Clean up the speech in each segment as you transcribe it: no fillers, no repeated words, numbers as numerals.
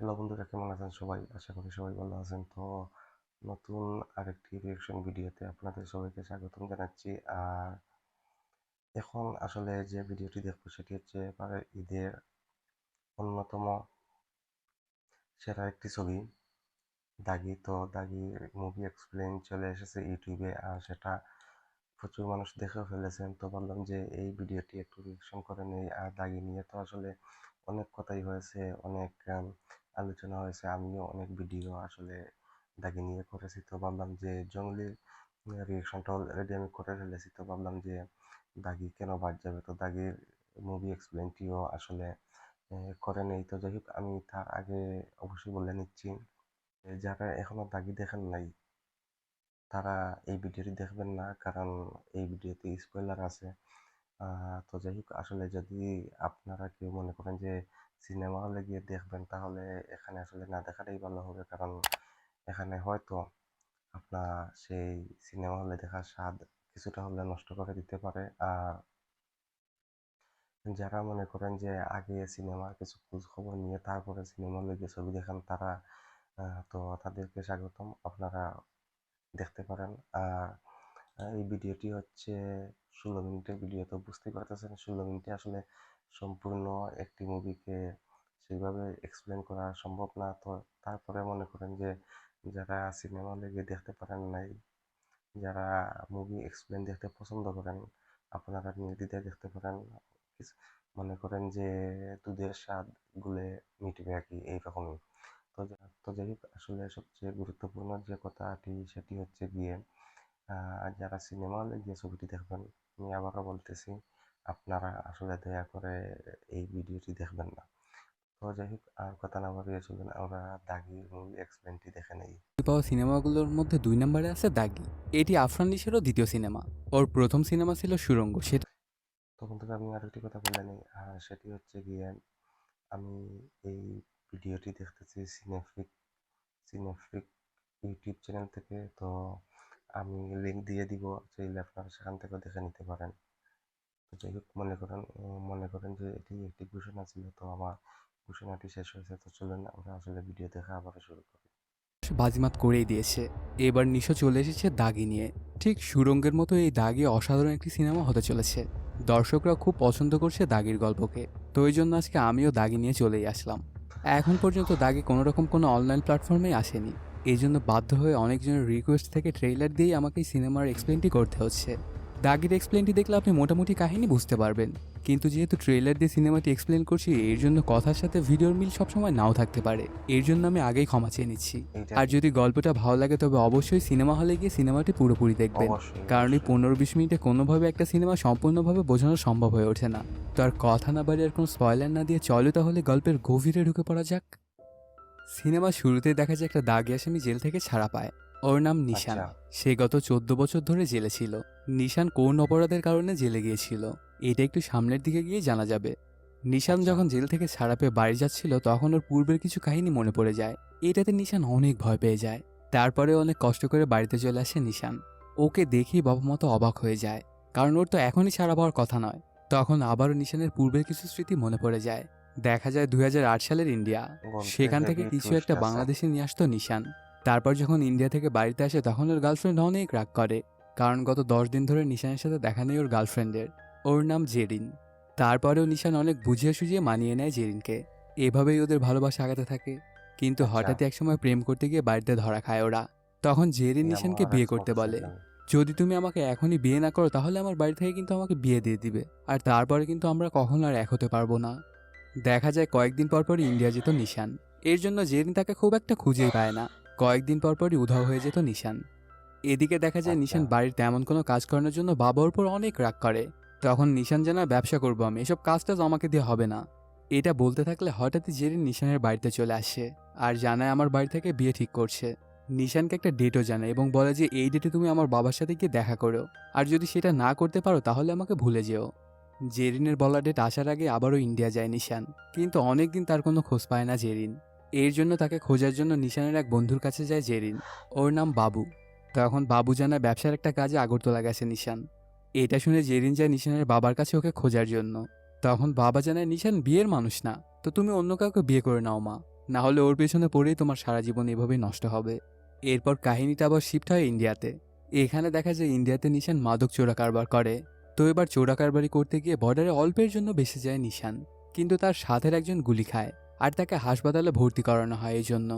Hello বন্ধুরা, কেমন আছেন সবাই? আশা করি সবাই ভালো আছেন। তো নতুন আরেকটি রিঅ্যাকশন ভিডিওতে আপনাদের সবাইকে স্বাগতম জানাচ্ছি। আর এখন আসলে যে ভিডিওটি দেখবো সেটি হচ্ছে এবারে ঈদের অন্যতম সেরা একটি ছবি, দাগি। তো দাগি মুভি এক্সপ্লেইন চলে এসেছে ইউটিউবে, আর সেটা প্রচুর মানুষ দেখেও ফেলেছেন। তো ভাবলাম যে এই ভিডিওটি একটু রিঅ্যাকশন করে নেই। আর দাগি নিয়ে তো আসলে অনেক কথাই হয়েছে, অনেক আলোচনা হয়েছে। আমিও অনেক ভিডিও আসলে দাগি নিয়ে করেছি। তো ভাবলাম যে জঙ্গলির রিঅ্যাকশনটা অলরেডি আমি করে ফেলেছি, তো ভাবলাম যে দাগি কেন বাদ যাবে। তো দাগির মুভি এক্সপ্লেনটিও আসলে করে নেই। তো যাই হোক, আমি তার আগে অবশ্যই বলে নিচ্ছি, যারা এখনো দাগি দেখেন নাই তারা এই ভিডিওটি দেখবেন না, কারণ এই ভিডিওতে স্পয়লার আছে। তো যাই হোক, আসলে যদি আপনারা কেউ মনে করেন যে সিনেমা হলে গিয়ে দেখবেন, তাহলে এখানে আসলে না দেখাটাই ভালো হবে, কারণ এখানে হয়তো আপনার সেই সিনেমা হলে দেখার স্বাদ কিছুটা হলে নষ্ট করে দিতে পারে। আর যারা মনে করেন যে আগে সিনেমার কিছু খোঁজ খবর নিয়ে তারপরে সিনেমা হলে গিয়ে ছবি দেখেন, তারা তো তাদেরকে স্বাগতম, আপনারা দেখতে পারেন। আর এই ভিডিওটি হচ্ছে 16 মিনিটের ভিডিও। তো বুঝতেই পারতেছেন 16 মিনিটে আসলে সম্পূর্ণ একটি মুভিকে সেইভাবে এক্সপ্লেন করা সম্ভব না। তো তারপরে মনে করেন যে যারা সিনেমা হলে গিয়ে দেখতে পারেন নাই, যারা মুভি এক্সপ্লেন দেখতে পছন্দ করেন, আপনারা নির্দ্বিধায় দেখতে পারেন। মনে করেন যে দুধের স্বাদ গুলে মিটবে আর কি, এইরকমই। তো যাই হোক, আসলে সবচেয়ে গুরুত্বপূর্ণ যে কথাটি সেটি হচ্ছে গিয়ে যারা সিনেমা হলে গিয়ে ছবিটি দেখবেন, আমি আবারও বলতেছি, আপনারা আসলে দয়া করে এই ভিডিওটি দেখবেন না। তো যাই হোক, আর কথা না বাড়িয়ে চলুন আমরা দাগি মুভি এক্সপ্লেনটি দেখে নেই। পাওয়া সিনেমাগুলোর মধ্যে ২ নম্বরে আছে দাগি। এটি আফরান নিশোরও দ্বিতীয় সিনেমা। ওর প্রথম সিনেমা ছিল সুড়ঙ্গ। সেটা তো বন্ধুরা, আমি আরেকটি কথা বলে নিই, সেটি হচ্ছে গিয়ে আমি এই ভিডিওটি দেখতেছি সিনেফ্লিক ইউটিউব চ্যানেল থেকে। তো আমি লিঙ্ক দিয়ে দিব, চাইলে আপনারা সেখান থেকেও দেখে নিতে পারেন। তো যাই হোক, মনে করেন যে এটি একটি ঘোষণা ছিল, তো আমার ঘোষণাটি শেষ হয়েছে। তো চলুন আমরা আসলে ভিডিও দেখা আবার শুরু করি। বাজিমাত করেই দিয়েছে। এবার নিশো চলে এসেছে দাগি নিয়ে। ঠিক সুড়ঙ্গের মতো এই দাগি অসাধারণ একটি সিনেমা হতে চলেছে। দর্শকরা খুব পছন্দ করছে দাগির গল্পকে। তো এই জন্য আজকে আমিও দাগি নিয়ে চলেই আসলাম। এখন পর্যন্ত দাগি কোনোরকম কোনো অনলাইন প্ল্যাটফর্মেই আসেনি। এই জন্য বাধ্য হয়ে অনেকজনের রিকোয়েস্ট থেকে ট্রেইলার দিয়েই আমাকে এই সিনেমার এক্সপ্লেনটি করতে হচ্ছে। দাগির এক্সপ্লেনটি দেখলে আপনি মোটামুটি কাহিনী বুঝতে পারবেন। কিন্তু যেহেতু ট্রেইলার দিয়ে সিনেমাটি এক্সপ্লেন করছি, এর জন্য কথার সাথে ভিডিওর মিল সবসময় নাও থাকতে পারে। এর জন্য আমি আগেই ক্ষমা চেয়ে নিচ্ছি। এইটা আর কি? যদি গল্পটা ভালো লাগে তবে অবশ্যই সিনেমা হলে গিয়ে সিনেমাটি পুরোপুরি দেখবেন। অবশ্যই, কারণ এই অবশ্যই। 15-20 মিনিটে কোনোভাবে একটা সিনেমা সম্পূর্ণভাবে বোঝানো সম্ভব হয়ে ওঠে না। তো আর কথা না বাড়িয়ে আর কোনো স্পয়লার না দিয়ে চলো তাহলে গল্পের গভীরে ঢুকে পড়া যাক। সিনেমার শুরুতেই দেখা যায় একটা দাগি আসামি জেল থেকে ছাড়া পায়। ওর নাম নিশান। আচ্ছা। সে গত 14 বছর ধরে জেলে ছিল। নিশান কোন অপরাধের কারণে জেলে গিয়েছিল এটা একটু সামনের দিকে গিয়ে জানা যাবে। নিশান আচ্ছা। যখন জেল থেকে ছাড়া পেয়ে বাড়ি যাচ্ছিল তখন ওর পূর্বের কিছু কাহিনী মনে পড়ে যায়। এটাতে নিশান অনেক ভয় পেয়ে যায়। তারপরে অনেক কষ্ট করে বাড়িতে চলে আসে নিশান। ওকে দেখেই বাবা মতো অবাক হয়ে যায়, কারণ ওর তো এখনই ছাড়া পাওয়ার কথা নয়। তখন আবারও নিশানের পূর্বের কিছু স্মৃতি মনে পড়ে যায়। দেখা যায় 2008 সালের ইন্ডিয়া। বলতে সেখান থেকে হেভি কিছু টুইস্ট একটা আছে। বাংলাদেশে নিয়ে আসতো নিশান। তারপর যখন ইন্ডিয়া থেকে বাড়িতে আসে তখন ওর গার্লফ্রেন্ড অনেক রাগ করে, কারণ গত 10 দিন ধরে নিশানের সাথে দেখা নেই ওর গার্লফ্রেন্ডের। ওর নাম জেরিন। তারপরেও নিশান অনেক বুঝিয়ে সুঝিয়ে মানিয়ে নেয় জেরিনকে। এভাবেই ওদের ভালোবাসা আগাতে থাকে। কিন্তু আচ্ছা। হঠাৎই একসময় প্রেম করতে গিয়ে বাড়িতে ধরা খায় ওরা। তখন জেরিন কি নিশানকে আমার বিয়ে করতে বলে। এক্সপেকটেশন। যদি তুমি আমাকে এখনই বিয়ে না করো তাহলে আমার বাড়ি থেকে কিন্তু আমাকে বিয়ে দিয়ে দিবে, আর তারপরে কিন্তু আমরা কখনো আর এক হতে পারবো না। দেখা যায় কয়েকদিন পরপরই ইন্ডিয়া যেত নিশান। এর জন্য জেরিন তাকে খুব একটা খুঁজেই পায় না। কয়েকদিন পরপরই উধাও হয়ে যেত নিশান। এদিকে দেখা যায় আচ্ছা। নিশান বাড়ির তেমন কোনো কাজ করানোর জন্য বাবার উপর অনেক রাগ করে। তখন নিশান জানায় ব্যবসা করবো আমি, এসব কাজটাজ আমাকে দিয়ে হবে না। এটা বলতে থাকলে হঠাৎই জেরিন নিশানের বাড়িতে চলে আসে আর জানায় আমার বাড়ি থেকে বিয়ে ঠিক করছে। নিশানকে একটা ডেটও জানায় এবং বলে যে এই ডেটে তুমি আমার বাবার সাথে গিয়ে দেখা করো, আর যদি সেটা না করতে পারো তাহলে আমাকে ভুলে যেও। জেরিনের বলা ডেট আসার আগে আবারও ইন্ডিয়া যায় নিশান, কিন্তু অনেকদিন তার কোনো খোঁজ পায় না জেরিন। এর জন্য তাকে খোঁজার জন্য নিশানের এক বন্ধুর কাছে যায় জেরিন। ওর নাম বাবু। তখন বাবু জানায় ব্যবসার একটা কাজে আগরতলা গেছে নিশান। এটা শুনে জেরিন যায় নিশানের বাবার কাছে ওকে খোঁজার জন্য। তখন বাবা জানায় নিশান বিয়ের মানুষ না, তো তুমি অন্য কাউকে বিয়ে করে নাও মা। না হলে ওর পেছনে পড়েই তোমার সারা জীবন এভাবেই নষ্ট হবে। এরপর কাহিনীটা আবার শিফট হয় ইন্ডিয়াতে। এখানে দেখা যায় ইন্ডিয়াতে নিশান মাদক চোরা কারবার করে। তো এবার চোরা কারবারি করতে গিয়ে বর্ডারে অল্পের জন্য বেঁচে যায় নিশান, কিন্তু তার সাথের একজন গুলি খায় আর তাকে হাসপাতালে ভর্তি করানো হয় এই জন্য।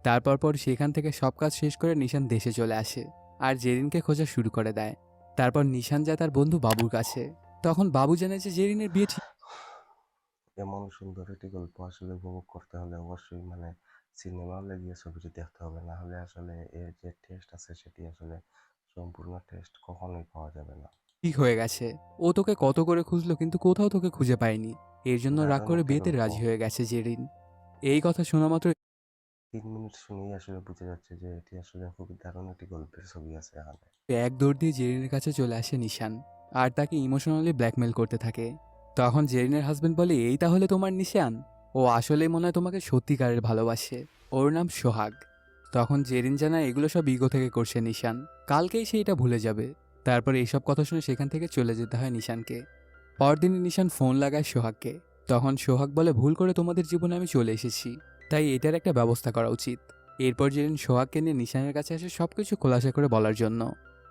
তারপর সেখান থেকে সব কাজ শেষ করে নিশান দেশে চলে আসে আর জেরিনকে খোঁজা শুরু করে দেয়। তারপর নিশান যায় তার বন্ধু বাবুর কাছে। তখন বাবু জানে যে জেরিনের বিয়ে ঠিক। এমন সুন্দর একটি গল্প আসলে উপভোগ করতে হলে অবশ্যই মানে সিনেমা হলে গিয়ে ছবিটি দেখতে হবে, না হলে আসলে এর যে টেস্ট আছে সেটি আসলে সম্পূর্ণ টেস্ট কখনোই পাওয়া যাবে না। ঠিক হয়ে গেছে। ও তোকে কত করে খুঁজলো কিন্তু কোথাও তোকে খুঁজে পায়নি। এর জন্য রাগ দারুণ করে একটি বিয়েতে গল্প। রাজি হয়ে গেছে জেরিন। এই কথা শোনা মাত্র 3 মিনিট শুনেই আসলে বোঝা যাচ্ছে যে এটি আসলে খুবই দারুণ একটি গল্পের ছবি আছে এখানে। এক দৌড় দিয়ে জেরিনের কাছে চলে আসে নিশান আর তাকে ইমোশনালি ব্ল্যাকমেল করতে থাকে। তখন জেরিনের হাজবেন্ড বলে, এই তাহলে তোমার নিশান? ও আসলেই মনে হয় তোমাকে সত্যিকারের ভালোবাসে। ওর নাম সোহাগ। তখন জেরিন জানায় এগুলো সব ইগো থেকে করছে নিশান, কালকেই সে এটা ভুলে যাবে। তারপর এইসব কথা শুনে সেখান থেকে চলে যেতে হয় নিশানকে। পরদিনই নিশান ফোন লাগায় সোহাগকে। তখন সোহাগ বলে, ভুল করে তোমাদের জীবনে আমি চলে এসেছি, তাই এটার একটা ব্যবস্থা করা উচিত। এরপর জেরিন সোহাগকে নিয়ে নিশানের কাছে আসে সবকিছু খোলাসা করে বলার জন্য।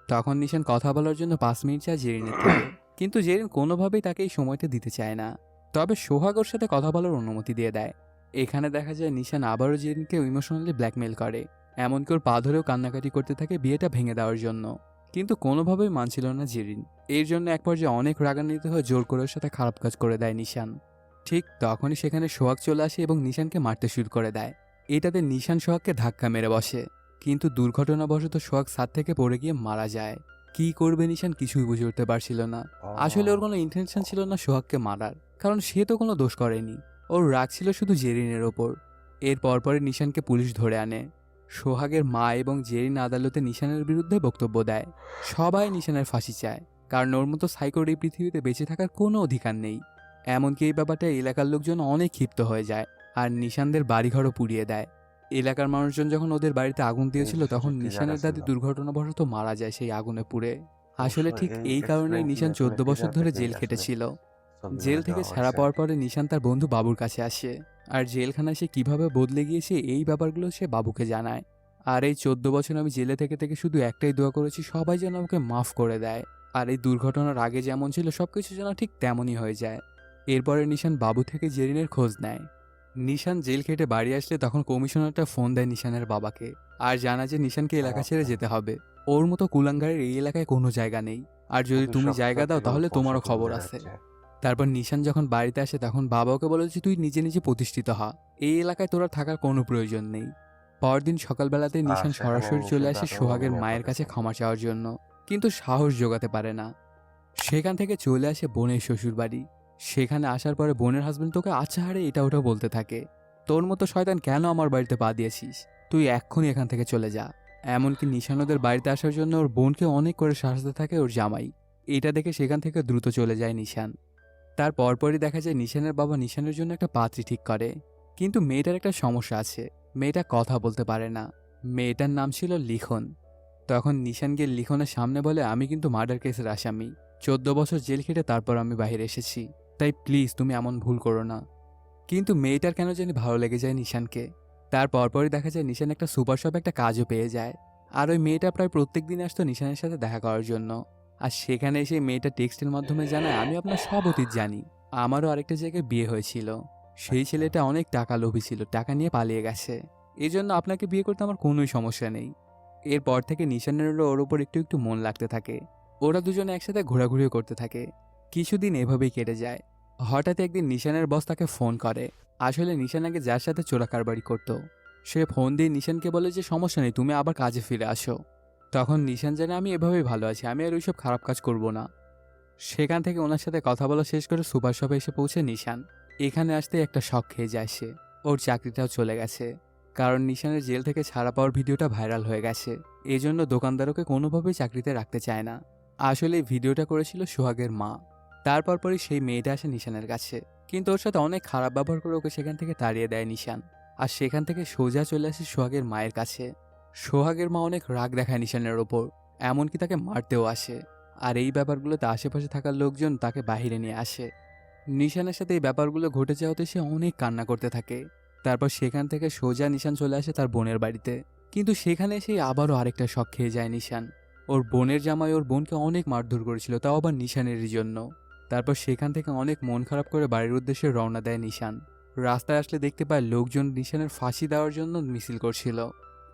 তখন নিশান কথা বলার জন্য 5 মিনিট চায় জেরিনের থেকে, কিন্তু জেরিন কোনোভাবেই তাকে এই সময়টা দিতে চায় না। তবে সোহাগ ওর সাথে কথা বলার অনুমতি দিয়ে দেয়। এখানে দেখা যায় নিশান আবারও জেরিনকে ইমোশনালি ব্ল্যাকমেল করে, এমনকি ওর পা ধরেও কান্নাকাটি করতে থাকে বিয়েটা ভেঙে দেওয়ার জন্য। কিন্তু কোনোভাবেই মানছিল না জেরিন। এর জন্য এক পর্যায়ে অনেক রাগান্বিত হয়ে জোর করে ওর সাথে খারাপ কাজ করে দেয় নিশান। ঠিক তখনই সেখানে সোহাগ চলে আসে এবং নিশানকে মারতে শুরু করে দেয়। এটাতে নিশান সোহাগকে ধাক্কা মেরে বসে, কিন্তু দুর্ঘটনাবশত সোহাগ ছাদ থেকে পড়ে গিয়ে মারা যায়। কি করবে নিশান কিছুই বুঝে উঠতে পারছিল না। আসলে ওর ও, কোনো ইন্টেনশন ছিল না সোহাগকে মারার, কারণ সে তো কোনো দোষ করেনি। ওর রাগ ছিল শুধু জেরিনের ওপর। এর পরপরই নিশানকে পুলিশ ধরে আনে। সোহাগের মা এবং জেরিন আদালতে নিশানের বিরুদ্ধে বক্তব্য দেয়। সবাই নিশানের ফাঁসি চায়, কারণ ওর মতো সাইকোর এই পৃথিবীতে বেঁচে থাকার কোনো অধিকার নেই। এমনকি এই ব্যাপারটা এলাকার লোকজন অনেক ক্ষিপ্ত হয়ে যায় আর নিশানদের বাড়িঘরও পুড়িয়ে দেয়। এলাকার মানুষজন যখন ওদের বাড়িতে আগুন এই দিয়েছিল তখন দৃশ্যটি কি জায়গা নিশানের ছিল? দাদি দুর্ঘটনাবশত মারা যায় সেই আগুনে পুড়ে। আসলে অবশ্যই ঠিক এই এই কারণেই এক্সিডেন্টটি নিশান আসলে 14 বছর টিজার ধরে থেকেই জেল আসলে খেটেছিল। ছবিগুলো জেল থেকে দেওয়া ছাড়া হয়েছে। পাওয়ার পরে নিশান তার বন্ধু বাবুর কাছে আসে। আর জেলখানায় সে কিভাবে বদলে গিয়েছে এই ব্যাপারগুলো সে বাবুকে জানায়। আর এই 14 বছর আমি জেলে থেকে থেকে শুধু একটাই দোয়া করেছি, সবাই যেন আমাকে মাফ করে দেয়। আর এই দুর্ঘটনার আগে যেমন ছিল সবকিছু যেন ঠিক তেমনই হয়ে যায়। এরপরে নিশান বাবু থেকে জেরিনের খোঁজ নেয়। নিশান জেল খেটে বাড়ি আসলে তখন কমিশনারটা ফোন দেয় নিশানের বাবাকে আর জানায় যে নিশানকে এলাকা ছেড়ে চমৎকার! যেতে হবে। ওর মতো কুলাঙ্গারের এই এলাকায় কোনো জায়গা নেই, আর যদি খুবই তুমি শক্ত জায়গা একটি দাও তাহলে গল্প তোমারও আসলে খবর বোঝা আছে। যাচ্ছে। তারপর নিশান যখন বাড়িতে আসে তখন বাবা ওকে বলে যে তুই নিজে নিজে প্রতিষ্ঠিত হ, এই এলাকায় তোর আর থাকার কোনো প্রয়োজন নেই। পরদিন সকালবেলাতে আর নিশান সেখানে সরাসরি চলে নিষেধ আসে আরও সোহাগের অভিনয় মায়ের কাছে করেছেন। ক্ষমা চাওয়ার জন্য, কিন্তু সাহস জোগাতে পারে না। সেখান থেকে চলে আসে বোনের শ্বশুর বাড়ি। সেখানে আসার পরে বোনের হাজবেন্ড তোকে আচ্ছাহারে এটা ওটা বলতে থাকে, তোর মতো শয়তান কেন আমার বাড়িতে পা দিয়েছিস, তুই এক্ষুনি এখান থেকে চলে যা। এমনকি নিশানদের বাড়িতে আসার জন্য ওর বোনকে অনেক করে সাজাতে থাকে ওর জামাই। এটা দেখে সেখান থেকে দ্রুত চলে যায় নিশান। তার পরপরই দেখা যায় নিশানের বাবা নিশানের জন্য একটা পাত্রী ঠিক করে, কিন্তু মেয়েটার একটা সমস্যা আছে, মেয়েটা কথা বলতে পারে না। মেয়েটার নাম ছিল লিখন। তখন নিশান গিয়ে লিখনের সামনে বলে, আমি কিন্তু মার্ডার কেসের আসামি, 14 বছর জেল খেটে তারপর আমি বাইরে এসেছি, তাই প্লিজ তুমি এমন ভুল করো না। কিন্তু মেয়েটার কেন জানি ভালো লেগে যায় নিশানকে। তার পরপরই দেখা যায় নিশান একটা সুপার শপে একটা কাজও পেয়ে যায়। আর ওই মেয়েটা প্রায় প্রত্যেক দিন আসতো নিশানের সাথে দেখা করার জন্য। আর সেখানে এসে মেয়েটা টেক্সটের মাধ্যমে জানায়, আমি আপনার সব অতীত জানি, আমারও আরেকটা জায়গায় বিয়ে হয়েছিল, সেই আচ্ছা, ছেলেটা অনেক টাকা লোভী ছিল, টাকা নিয়ে পালিয়ে গেছে, এই জন্য আপনাকে বিয়ে করতে আমার কোনোই সমস্যা নেই। এরপর থেকে নিশানেরও ওর ওপর একটু একটু মন লাগতে থাকে। ওরা দুজনে একসাথে ঘোরাঘুরিও করতে থাকে। কিছুদিন এভাবেই কেটে যায়। হঠাৎ একদিন নিশানের বস তাকে ফোন করে। আসলে নিশান আগে যার সাথে চোরাকারবারি করত, সে ফোন দিয়ে নিশানকে বলে যে সমস্যা নেই, তুমি আবার কাজে ফিরে আসো। তখন নিশান জানে আমি এভাবেই ভালো আছি, আমি আর ওইসব খারাপ কাজ করব না। সেখান থেকে ওনার সাথে কথা বলা শেষ করে সুপার শপে এসে পৌঁছে নিশান। এখানে আসতে একটা শক খেয়ে যায় সে, ওর চাকরিটাও চলে গেছে, কারণ নিশানের জেল থেকে ছাড়া পাওয়ার ভিডিওটা ভাইরাল হয়ে গেছে। এজন্য দোকানদারকে কোনোভাবেই চাকরিতে রাখতে চায় না। আসলে এই ভিডিওটা করেছিল সোহাগের মা। তারপর পরই সেই মেয়েটা আসে নিশানের কাছে, কিন্তু ওর সাথে অনেক খারাপ ব্যবহার করে ওকে সেখান থেকে তাড়িয়ে দেয় নিশান। আর সেখান থেকে সোজা চলে আসে সোহাগের মায়ের কাছে। সোহাগের মা অনেক রাগ দেখায় নিশানের ওপর, এমনকি তাকে মারতেও আসে। আর এই ব্যাপারগুলোতে আশেপাশে থাকার লোকজন তাকে বাহিরে নিয়ে আসে। নিশানের সাথে এই ব্যাপারগুলো ঘটে যাওয়াতে সে অনেক কান্না করতে থাকে। তারপর সেখান থেকে সোজা নিশান চলে আসে তার বোনের বাড়িতে। কিন্তু সেখানে এসেই আবারও আরেকটা শক খেয়ে যায় নিশান। ওর বোনের জামাই ওর বোনকে অনেক মারধর করেছিল, তাও আবার নিশানেরই জন্য। তারপর সেখান থেকে অনেক মন খারাপ করে বাড়ির উদ্দেশ্যে রওনা দেয় নিশান। রাস্তায় আসলে দেখতে পায় লোকজন নিশানের ফাঁসি দেওয়ার জন্য মিছিল করছিল।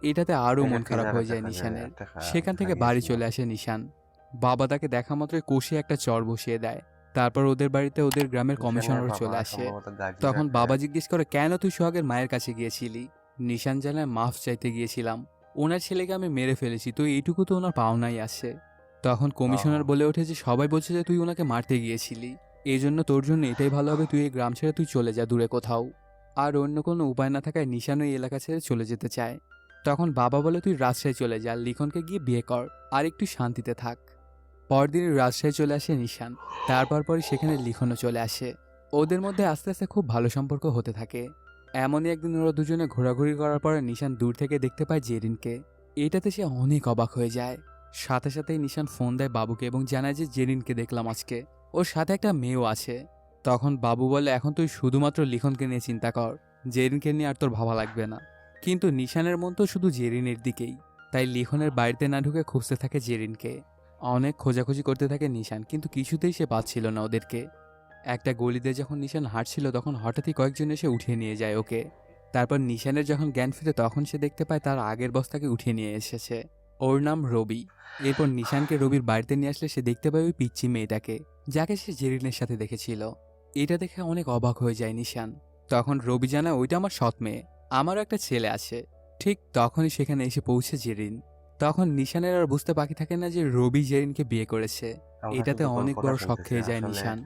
এটাতে আরও এটা মন কি খারাপ জায়গা হয়ে যায় দেখা যায় নিশানের। দেখা সেখান দেখা থেকে বাড়ি গিয়েছিল? চলে আসে নিশান। বাবা তাকে দেখা মাত্রই কষে একটা চর বসিয়ে দেয়। তারপর ওদের বাড়িতে ওদের গ্রামের নিশানের কমিশনার বাবা চলে আসে। সম্ভবত গাজী তখন বাবা জাকের। জিজ্ঞেস করে, কেন তুই সোহাগের মায়ের কাছে গিয়েছিলি? নিশান জানায়, মাফ চাইতে গিয়েছিলাম। ওনার ছেলেকে আমি মেরে ফেলেছি, তো এইটুকু তো ওনার পাওনাই আছে। তখন কমিশনার ও বলে ওঠে যে সবাই বলছে যে তুই ওনাকে মারতে গিয়েছিলি। এই জন্য তোর জন্য এটাই ভালো হবে, তুই এই গ্রাম ছেড়ে তুই চলে যা দূরে কোথাও। আর অন্য কোনো উপায় না থাকায় নিশান ওই এলাকা ছেড়ে চলে যেতে চায়। তখন বাবা বলে, তুই রাজশাহী চলে যা, লিখনকে গিয়ে বিয়ে কর, আর একটু শান্তিতে থাক। পরদিনই রাজশাহী চলে আসে নিশান। তারপর পরই সেখানে লিখনও চলে আসে। ওদের মধ্যে আস্তে আস্তে খুব ভালো সম্পর্ক হতে থাকে। এমনই একদিন ওরা দুজনে ঘোরাঘুরি করার পরে নিশান দূর থেকে দেখতে পায় জেরিনকে। এটাতে সে অনেক অবাক হয়ে যায়। সাথে সাথেই নিশান ফোন দেয় বাবুকে এবং জানায় যে জেরিনকে দেখলাম আজকে, ওর সাথে একটা মেয়েও আছে। তখন বাবু বলে, এখন তুই শুধুমাত্র লিখনকে নিয়ে চিন্তা কর, জেরিনকে নিয়ে আর তোর ভাবা লাগবে না। কিন্তু নিশানের মন তো শুধু জেরিনের দিকেই। তাই লিখনের বাড়িতে না ঢুকে খুঁজতে থাকে জেরিনকে। অনেক খোঁজাখুঁজি করতে থাকে নিশান, কিন্তু কিছুতেই সে পাচ্ছিল না ওদেরকে। একটা গলিতে যখন নিশান হাঁটছিল তখন হঠাৎই কয়েকজন এসে উঠিয়ে নিয়ে যায় ওকে। তারপর নিশানের যখন জ্ঞান ফিরে তখন সে দেখতে পায় তার আগের বস্তাকে উঠিয়ে নিয়ে এসেছে। ওর নাম রবি। এরপর নিশানকে রবির বাড়িতে নিয়ে আসলে সে দেখতে পায় ওই পিচ্চি মেয়েটাকে, যাকে সে জেরিনের সাথে দেখেছিল। এটা দেখে অনেক অবাক হয়ে যায় নিশান। তখন রবি জানায়, ওইটা আমার সৎ মেয়ে, আমারও একটা ছেলে আছে। ঠিক তখনই সেখানে এসে পৌঁছে জেরিন। তখন নিশানের আর বুঝতে বাকি থাকে না যে রবি জেরিনকে বিয়ে করেছে। আমরা এটাতে শুধু অনেক গল্পটা বড় শক শুনতেছি, খেয়ে যায় আসলে নিশান।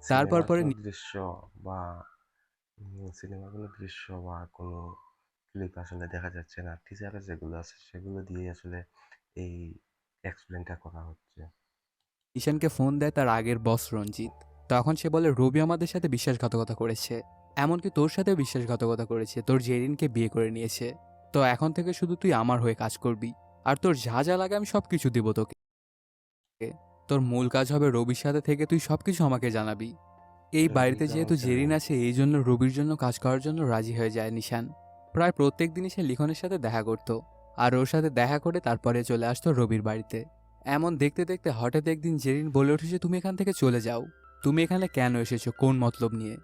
তারপর সিনেমার পরে কোনো দৃশ্য বা সিনেমার কোনো দৃশ্য বা কোনো ক্লিপ আসলে দেখা যাচ্ছে না, টিজারে যেগুলো আছে সেগুলো দিয়ে আসলে এই এক্সপ্লেনটা করা হচ্ছে। নিশানকে ফোন দেয় তার আগের বস রঞ্জিত। তখন সে বলে, রবি আমাদের সাথে বিশ্বাসঘাতকতা করেছে, এমনকি তোর সাথেও বিশ্বাসঘাতকতা করেছে, তোর জেরিনকে বিয়ে করে নিয়েছে। তো এখন থেকে শুধু তুই আমার হয়ে কাজ করবি, আর তোর যা যা লাগে আমি সবকিছু দিব তোকে। তোর মূল কাজ হবে রবির সাথে থেকে তুই সবকিছু আমাকে জানাবি। এই রবি বাড়িতে কেমন যেহেতু ছেলে? জেরিন আছে এই জন্য রবির জন্য কাজ করার জন্য রাজি হয়ে যায় নিশান। প্রায় প্রত্যেক দিনই সে লিখনের সাথে দেখা করত, আর ওর সাথে দেখা করে তারপরে চলে আসতো রবির বাড়িতে। এমন দেখতে দেখতে হঠাৎ একদিন জেরিন বলে ওঠে যে, তুমি এখান থেকে চলে যাও, তুমি এখানে কেন এসেছো, কোন মতলব নিয়ে?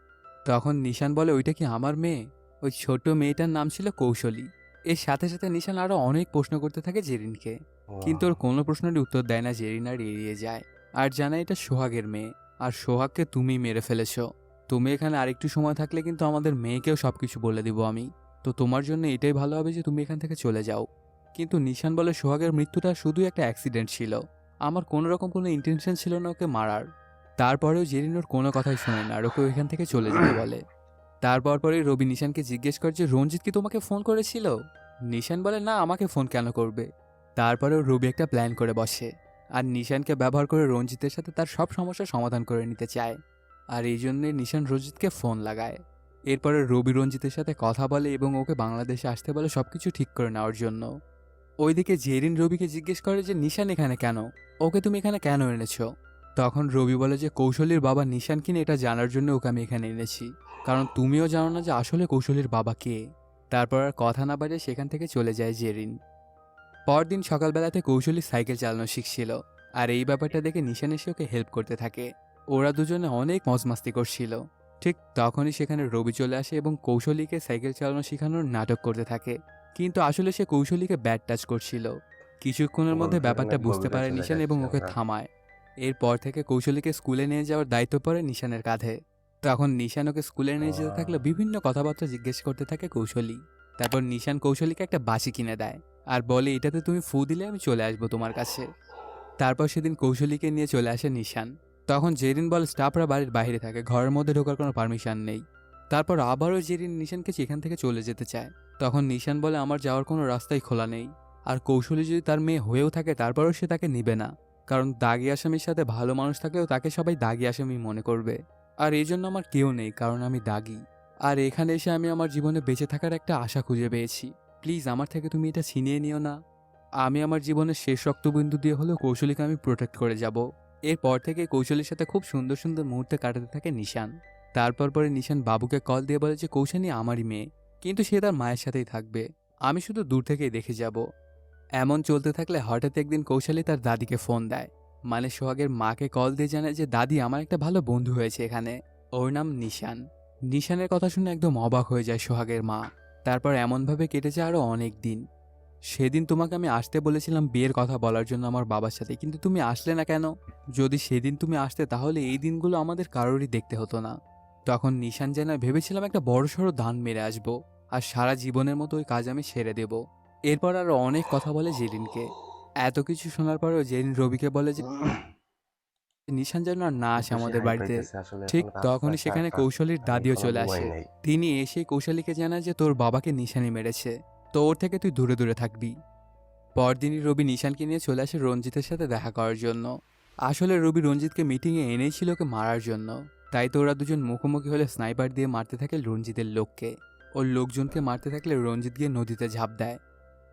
তখন নিশান বলে, ওইটা কি আমার মেয়ে? ওই ছোট মেয়েটার নাম ছিল কৌশলী। এর সাথে সাথে নিশান আরো অনেক প্রশ্ন করতে থাকে জেরিনকে, কিন্তু ওর কোনো প্রশ্নেরই উত্তর দেয় না জেরিন, আর এড়িয়ে যায়। আর জানায় এটা সোহাগের মেয়ে, আর সোহাগকে তুমি মেরে ফেলেছো। তুমি এখানে আরেকটু সময় থাকলে কিন্তু আমাদের মেয়েকেও সবকিছু বলে দিব আমি। তো তোমার জন্য এটাই ভালো হবে যে তুমি এখান থেকে চলে যাও। কিন্তু নিশান বলে, সোহাগের মৃত্যুটা শুধুই একটা অ্যাক্সিডেন্ট ছিল, আমার কোনো রকম কোনো ইন্টেনশন ছিল না ওকে মারার। তারপরেও জেরিন ওর কোনো কথাই শোনে না আর ওকে ওইখান থেকে চলে যেতে বলে। তারপর পরে রবি নিশানকে জিজ্ঞেস করে যে, রঞ্জিত কি তোমাকে ফোন করেছিল? নিশান বলে, না, আমাকে ফোন কেন করবে? তারপরেও রবি একটা প্ল্যান করে বসে, আর নিশানকে ব্যবহার করে রঞ্জিতের সাথে তার সব সমস্যার সমাধান করে নিতে চায়। আর এই জন্যে নিশান রঞ্জিতকে ফোন লাগায়। এরপরে রবি রঞ্জিতের সাথে কথা বলে এবং ওকে বাংলাদেশে আসতে বলে সবকিছু ঠিক করে নেওয়ার জন্য। ওইদিকে জেরিন রবিকে জিজ্ঞেস করে যে, নিশান এখানে কেন, ওকে তুমি এখানে কেন এনেছো? তখন রবি বলে যে, কৌশলীর বাবা নিশান কিনে এটা জানার জন্য ওকে আমি এখানে এনেছি, কারণ তুমিও জানো না যে আসলে কৌশলীর বাবা কে। তারপর আর কথা না বাড়িয়ে সেখান থেকে চলে যায় জেরিন। পরদিন সকালবেলাতে কৌশলী সাইকেল চালানো শিখছিল, আর এই ব্যাপারটা দেখে নিশান এসে ওকে হেল্প করতে থাকে। ওরা দুজনে অনেক মজমাস্তি করছিল। ঠিক তখনই সেখানে রবি চলে আসে এবং কৌশলীকে সাইকেল চালানো শেখানোর নাটক করতে থাকে, কিন্তু আসলে সে কৌশলীকে ব্যাড টাচ করছিল। কিছুক্ষণের মধ্যে গল্পের ব্যাপারটা অনেক বুঝতে গভীরে পারে চলে নিশান এবং যাচ্ছি ওকে আমরা। থামায়। এরপর থেকে কৌশলীকে স্কুলে নিয়ে যাওয়ার দায়িত্ব পড়ে নিশানের কাঁধে। তখন নিশান ওকে স্কুলে নিয়ে যেতে থাকলে বিভিন্ন কথাবার্তা জিজ্ঞেস করতে থাকে কৌশলী। তারপর নিশান কৌশলীকে একটা বাঁশি কিনে দেয়, আর বলে, এটাতে তুমি ফু দিলে আমি চলে আসবো তোমার কাছে। তারপর সেদিন কৌশলীকে নিয়ে চলে আসে নিশান। তখন জেরিন বলে, স্টাফরা বাড়ির বাইরে থাকে, ঘরের মধ্যে ঢোকার কোনো পারমিশন নেই। তারপর আবারও জেরিন নিশানকে সেখান থেকে চলে যেতে চায়। তখন নিশান বলে, আমার যাওয়ার কোনো রাস্তাই খোলা নেই, আর কৌশলী যদি তার মেয়ে হয়েও থাকে তারপরেও সে তাকে নিবে না, কারণ দাগি আসামির সাথে ভালো মানুষ থাকলেও তাকে সবাই দাগি আসামি মনে করবে। আর এই জন্য আমার কেউ নেই, কারণ আমি দাগি। আর এখানে এসে আমি আমার জীবনে বেঁচে থাকার একটা আশা খুঁজে পেয়েছি, প্লিজ আমার থেকে তুমি এটা ছিনিয়ে নিও না। আমি আমার জীবনের শেষ রক্তবিন্দু দিয়ে হলেও কৌশলীকে আমি প্রোটেক্ট করে যাব। এরপর থেকে কৌশলীর সাথে খুব সুন্দর সুন্দর মুহূর্তে কাটাতে থাকে নিশান। তারপর পরে নিশান বাবুকে কল দিয়ে বলে যে, কৌশানী আমারই মেয়ে, কিন্তু সে তার মায়ের সাথেই থাকবে, আমি শুধু দূর থেকেই দেখে যাব। এমন চলতে থাকলে হঠাৎ একদিন কৌশালী তার দাদিকে ফোন দেয়, মানে সোহাগের মাকে কল দিয়ে জানায় যে দাদি, আমার একটা ভালো বন্ধু হয়েছে এখানে, ওর নাম নিশান। নিশানের কথা শুনে একদম অবাক হয়ে যায় সোহাগের মা। তারপর এমনভাবে কেটে যায় আরও অনেক দিন। সেদিন তোমাকে আমি আসতে বলেছিলাম বিয়ের কথা বলার জন্য আমার বাবার সাথে, কিন্তু তুমি আসলে না কেন? যদি সেদিন তুমি আসতে তাহলে এই দিনগুলো আমাদের কারোরই দেখতে হতো না। তখন নিশান জানায়, ভেবেছিলাম একটা বড়সড় দান মেরে আসবো, আর সারা জীবনের মতো ওই কাজ আমি সেরে দেব। এরপর আরো অনেক কথা বলে জেরিনকে। এত কিছু শোনার পরেও জেরিন রবিকে বলে যে নিশান যেন আর না খুব আসে বেশি আমাদের হাই বাড়িতে। পাইতেছে আসলে, ঠিক এখন রাত তখনই 4টা সেখানে 4টা, কৌশলীর আমি দাদিও এখনো চলে ঘুমাই আসে। নাই। তিনি এসে কৌশলীকে জানায় যে তোর বাবাকে নিশানি মেরেছে, তো ওর থেকে তুই দূরে দূরে থাকবি। পরদিনই রবি নিশানকে নিয়ে চলে আসে রঞ্জিতের সাথে দেখা করার জন্য। আসলে রবি রঞ্জিতকে মিটিংয়ে এনেছিল ওকে মারার জন্য। তাই তো ওরা দুজন মুখোমুখি হলে স্নাইপার দিয়ে মারতে থাকে রঞ্জিতের লোককে। ওর লোকজনকে মারতে থাকলে রঞ্জিত গিয়ে নদীতে ঝাঁপ দেয়।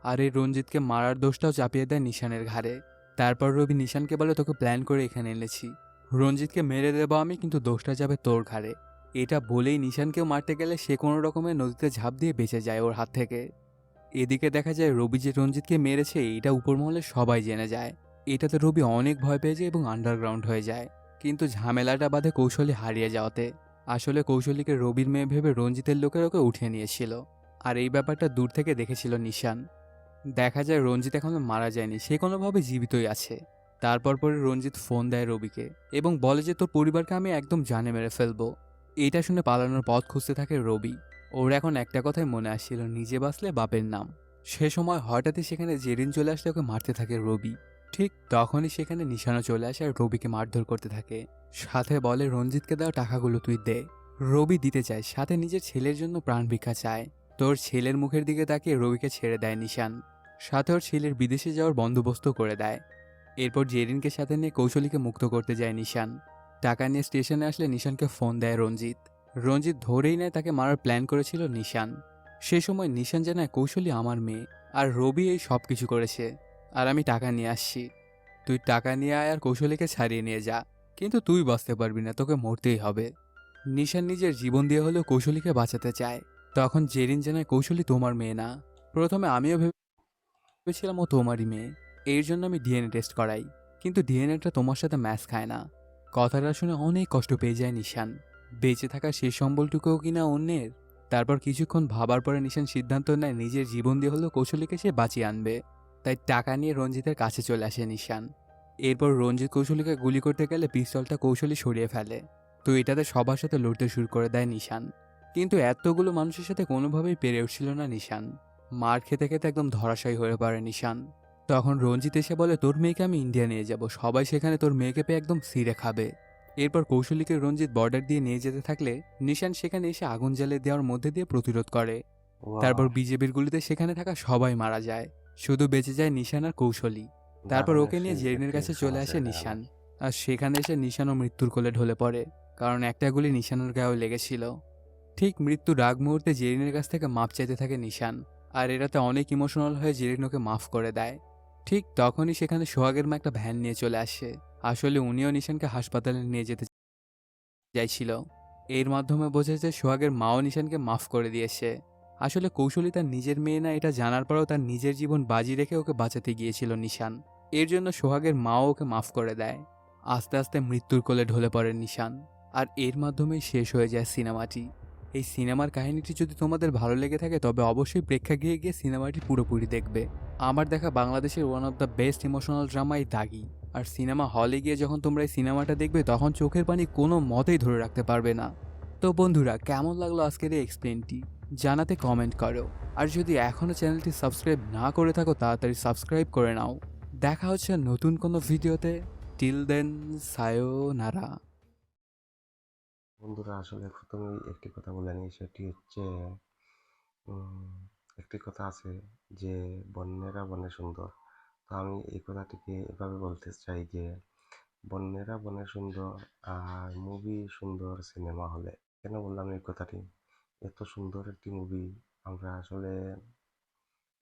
আর এই রঞ্জিতকে মারার দোষটাও চাপিয়ে দেয় নিশানের ঘাড়ে। তারপর রবি নিশানকে বলে, তোকে প্ল্যান করে এখানে এনেছি, রঞ্জিতকে মেরে দেবো আমি, কিন্তু দোষটা যাবে তোর ঘাড়ে। এটা বলেই নিশানকেও মারতে গেলে সে কোনো রকমে নদীতে ঝাঁপ দিয়ে বেঁচে যায় ওর হাত থেকে। এদিকে দেখা যায় রবি যে রঞ্জিতকে মেরেছে এটা উপরমহলে সবাই জেনে যায়। এটাতে রবি অনেক ভয় পেয়ে যায় এবং আন্ডারগ্রাউন্ড হয়ে যায়। কিন্তু ঝামেলাটা বাধে কৌশলী হারিয়ে যাওয়াতে। আসলে কৌশলীকে রবির মেয়ে ভেবে রঞ্জিতের লোকের ওকে উঠিয়ে নিয়েছিল। আর এই ব্যাপারটা দূর থেকে দেখেছিল নিশান। দেখা যায় রঞ্জিত এখনো মারা যায়নি, সে কোনোভাবে জীবিতই আছে। তারপর পরে রঞ্জিত ফোন দেয় রবিকে এবং বলে যে তোর পরিবারকে আমি একদম জানে মেরে ফেলবো। এটা শুনে পালানোর পথ খুঁজতে থাকে রবি। ওর এখন একটা কথাই মনে আসছিল, নিজে বাঁচলে বাপের নাম। সে সময় হঠাৎই সেখানে জেরিন চলে আসলে ওকে মারতে থাকে রবি। ঠিক তখনই সেখানে নিশানা চলে আসে আর রবিকে মারধর করতে থাকে। সাথে বলে, রঞ্জিতকে দেওয়া টাকাগুলো তুই দে। রবি দিতে চায়, সাথে নিজের ছেলের জন্য প্রাণ ভিক্ষা চায়। তোর ছেলের মুখের দিকে তাকিয়ে রবিকে ছেড়ে দেয় নিশান। সাথে ওর ছেলের বিদেশে যাওয়ার বন্দোবস্ত করে দেয়। এরপর জেরিনকে সাথে নিয়ে কৌশলীকে মুক্ত করতে যায় নিশান। টাকা নিয়ে স্টেশনে আসলে নিশানকে ফোন দেয় রঞ্জিত। রঞ্জিত ধরেই নেয় তাকে মারার প্ল্যান করেছিল নিশান। সে সময় নিশান জানায়, কৌশলী আমার মেয়ে, আর রবি এই সব কিছু করেছে, আর আমি টাকা নিয়ে আসছি। তুই টাকা নিয়ে আয় আর কৌশলীকে ছাড়িয়ে নিয়ে যা, কিন্তু তুই বাঁচতে পারবি না, তোকে মরতেই হবে। নিশান নিজের জীবন দিয়ে হলেও কৌশলীকে বাঁচাতে চায়। তখন জেরিন জানায়, কৌশলী তোমার মেয়ে না। প্রথমে আমিও ভেবেছিলাম ও তোমারই মেয়ে, এর জন্য আমি ডিএনএ টেস্ট করাই, কিন্তু ডিএনএটা তোমার সাথে ম্যাচ খায় না। কথাটা শুনে অনেক কষ্ট পেয়ে যায় নিশান। বেঁচে থাকার শেষ সম্বলটুকুও কিনা অন্যের। তারপর কিছুক্ষণ ভাবার পরে নিশান সিদ্ধান্ত নেয় নিজের জীবন দিয়ে হলেও কৌশলীকে সে বাঁচিয়ে আনবে। তাই টাকা নিয়ে রঞ্জিতের কাছে চলে আসে নিশান। এরপর রঞ্জিত কৌশলীকে গুলি করতে গেলে পিস্তলটা কৌশলী সরিয়ে ফেলে। তো এটাতে সবার সাথে লড়তে শুরু করে দেয় নিশান। কিন্তু এতগুলো মানুষের সাথে কোনোভাবেই পেরে উঠছিল না নিশান। মার খেতে খেতে একদম ধরাশায়ী হয়ে পড়ে নিশান। তখন রঞ্জিত এসে বলে, তোর মেয়েকে আমি ইন্ডিয়া নিয়ে যাব, সবাই সেখানে তোর মেয়েকে পেয়ে একদম সিরে খাবে। এরপর কৌশলীকে রঞ্জিত বর্ডার দিয়ে নিয়ে যেতে থাকলে নিশান সেখানে এসে আগুন জ্বালিয়ে দেওয়ার মধ্যে দিয়ে প্রতিরোধ করে। ওয়াও! তারপর বিজেপির গুলিতে সেখানে থাকা সবাই মারা যায়, শুধু বেঁচে যায় নিশান আর কৌশলী। তারপর দারুণ ওকে নিয়ে জেরিনের একটি কাছে অ্যাকশন চলে আছে আসে এখানে। নিশান। আর সেখানে এসে নিশানও মৃত্যুর কোলে ঢলে পড়ে, কারণ একটা গুলি নিশানের গায়েও লেগেছিল। ঠিক মৃত্যুর আগ মুহূর্তে জেরিনের কাছ থেকে মাপ চাইতে থাকে নিশান। আর এরাতে অনেক ইমোশনাল হয়ে জেরিন ওকে মাফ করে দেয়। ঠিক তখনই সেখানে সোহাগের মা একটা ভ্যান নিয়ে চলে আসে। আসলে উনিও নিশানকে হাসপাতালে নিয়ে যেতে চাইছিল। এর মাধ্যমে বোঝা যায় সোহাগের মাও নিশানকে মাফ করে দিয়েছে। আসলে কৌশলী তার নিজের মেয়ে না এটা জানার পরেও তার নিজের জীবন বাজি রেখে ওকে বাঁচাতে গিয়েছিল নিশান। এর জন্য সোহাগের মাও ওকে মাফ করে দেয়। আস্তে আস্তে মৃত্যুর কোলে ঢলে পড়ে নিশান। আর এর মাধ্যমেই শেষ হয়ে যায় সিনেমাটি। এই সিনেমার কাহিনীটি যদি তোমাদের ভালো লেগে থাকে তবে অবশ্যই প্রেক্ষাগৃহে গিয়ে সিনেমাটি পুরোপুরি দেখবে। আমার দেখা বাংলাদেশের one of the best emotional drama এই দাগি। আর সিনেমা হলে গিয়ে যখন তোমরা এই সিনেমাটা দেখবে তখন চোখের পানি কোনো মতেই ধরে রাখতে পারবে না। তো বন্ধুরা, কেমন লাগলো আজকের এই এক্সপ্লেনটি জানাতে কমেন্ট করো। আর যদি এখনও চ্যানেলটি সাবস্ক্রাইব না করে থাকো তাড়াতাড়ি সাবস্ক্রাইব করে নাও। দেখা হচ্ছে নতুন কোনো ভিডিওতে। Till then, সায়োনারা। বন্ধুরা, আসলে প্রথমেই একটি কথা বলে নিই, সেটি হচ্ছে উম, একটি কথা আছে যে বন্যেরা বনে সুন্দর। তো আমি এই কথাটিকে এভাবে বলতে চাই যে বন্যেরা বনে সুন্দর আর মুভি সুন্দর সিনেমা হলে। কেন বললাম এই কথাটি? এত সুন্দর একটি মুভি আমরা আসলে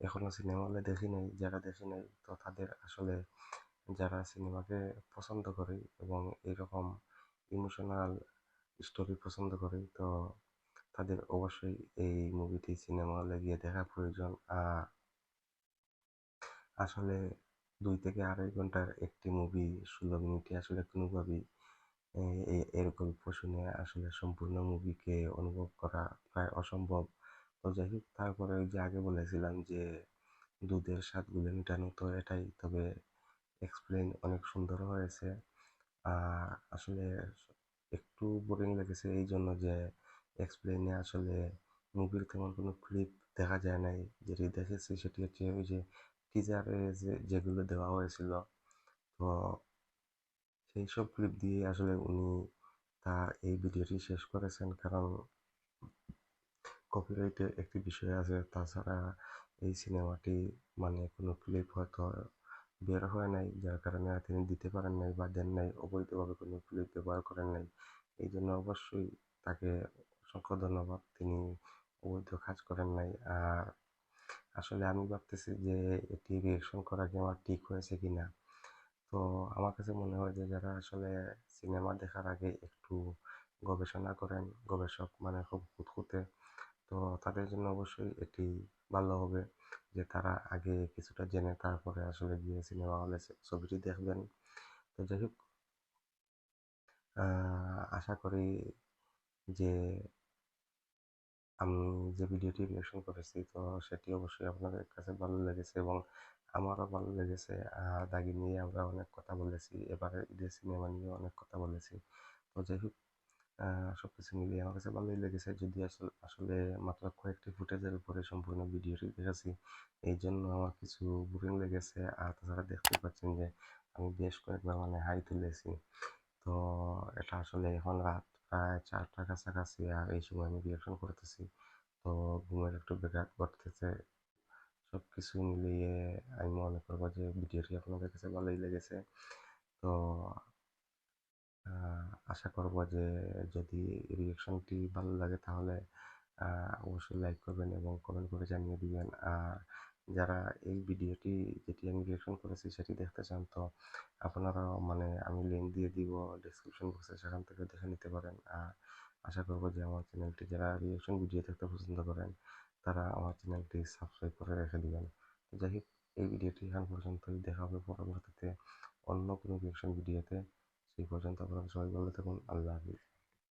এখনো সিনেমা হলে দেখি নাই। যারা দেখি নাই তো তাদের আসলে, যারা সিনেমাকে পছন্দ করে এবং এরকম ইমোশনাল স্টোরি পছন্দ করে, তো তাদের অবশ্যই এই মুভিটি সিনেমা হলে গিয়ে দেখা প্রয়োজন। আর আসলে 2 থেকে 2.5 ঘন্টার একটি মুভি 16 মিনিটে আসলে কোনোভাবেই এর গল্প শুনে আসলে সম্পূর্ণ মুভিকে অনুভব করা প্রায় অসম্ভব। তো যাই হোক, তারপরে ওই যে আগে বলেছিলাম যে দুধের স্বাদ গুলে মেটানো, তো এটাই। তবে এক্সপ্লেইন অনেক সুন্দর হয়েছে। আর আসলে একটু বোরিং লেগেছে এই জন্য যে এক্সপ্লেইনে আসলে মুভির তেমন কোনো ক্লিপ দেখা যায় নাই। যেটি দেখেছি সেটি হচ্ছে ওই যে টিজারে যেগুলো দেওয়া হয়েছিল। তো সেই সব ক্লিপ দিয়ে আসলে উনি তার এই ভিডিওটি শেষ করেছেন, কারণ কপিরাইটের একটি বিষয় আছে। তাছাড়া এই সিনেমাটি মানে কোনো ক্লিপ হয়তো বের হয় নাই, যার কারণে তিনি দিতে পারেন নাই বা দেন নাই, অবৈধভাবে কোনো ক্লিপ ব্যবহার করেন নাই। এই জন্য অবশ্যই তাকে অসংখ্য ধন্যবাদ, তিনি অবৈধ কাজ করেন নাই। আর আসলে আমি ভাবতেছি যে এটি রিয়েকশন করা কি আমার ঠিক হয়েছে কিনা। তো আমার কাছে মনে হয় যে যারা আসলে সিনেমা দেখার আগে একটু গবেষণা করেন, গবেষক মানে খুব খুঁতখুঁতে, তো তাদের জন্য অবশ্যই এটি ভালো হবে যে তারা আগে কিছুটা জেনে তারপরে আসলে গিয়ে সিনেমা হলে ছবিটি দেখবেন। তো যাই হোক, আশা করি যে আমি যে ভিডিওটি রিয়েকশন করেছি তো সেটি অবশ্যই আপনাদের কাছে ভালো লেগেছে এবং আমারও ভালো লেগেছে। দাগি নিয়ে আমরা অনেক কথা বলেছি, এবারে ঈদের সিনেমা নিয়ে অনেক কথা বলেছি। তো যাই হোক, সবকিছু মিলিয়ে আমার কাছে ভালোই লেগেছে, যদি আসলে আসলে মাত্র কয়েকটি ফুটেজের উপরে সম্পূর্ণ ভিডিওটি দেখেছি, এই জন্য আমার কিছু বোরিং লেগেছে। আর তাছাড়া দেখতে পাচ্ছেন যে আমি বেশ কয়েকবার মানে হাই তুলেছি। তো এটা আসলে এখন রাত প্রায় 4টার কাছাকাছি, আর এই সময় আমি রিয়াকশন করতেছি। তো ঘুমের একটু ব্যাঘাত ঘটতেছে। সব কিছু মিলিয়ে আমি মনে করবো যে ভিডিওটি আপনাদের কাছে ভালোই লেগেছে। তো আশা করব যে যদি রিঅ্যাকশনটি ভালো লাগে তাহলে অবশ্যই লাইক করবেন এবং কমেন্ট করে জানিয়ে দিবেন। আর যারা এই ভিডিওটি যেটি আমি রিঅ্যাকশন করেছি সেটি দেখতে চান, তো আপনারাও মানে আমি লিঙ্ক দিয়ে দিব ডেসক্রিপশন বক্সে, সেখান থেকে দেখে নিতে পারেন। আর আশা করব যে আমার চ্যানেলটি যারা রিঅ্যাকশন ভিডিও দেখতে পছন্দ করেন তারা আমার চ্যানেলটি সাবস্ক্রাইব করে রেখে দিবেন। তো যাই হোক, এই ভিডিওটি এখান পর্যন্তই, দেখা হবে পরবর্তীতে অন্য কোনো রিঅ্যাকশন ভিডিওতে। সেই পর্যন্ত আপনারা সবাই ভালো থাকুন। আল্লাহ হাফিজ।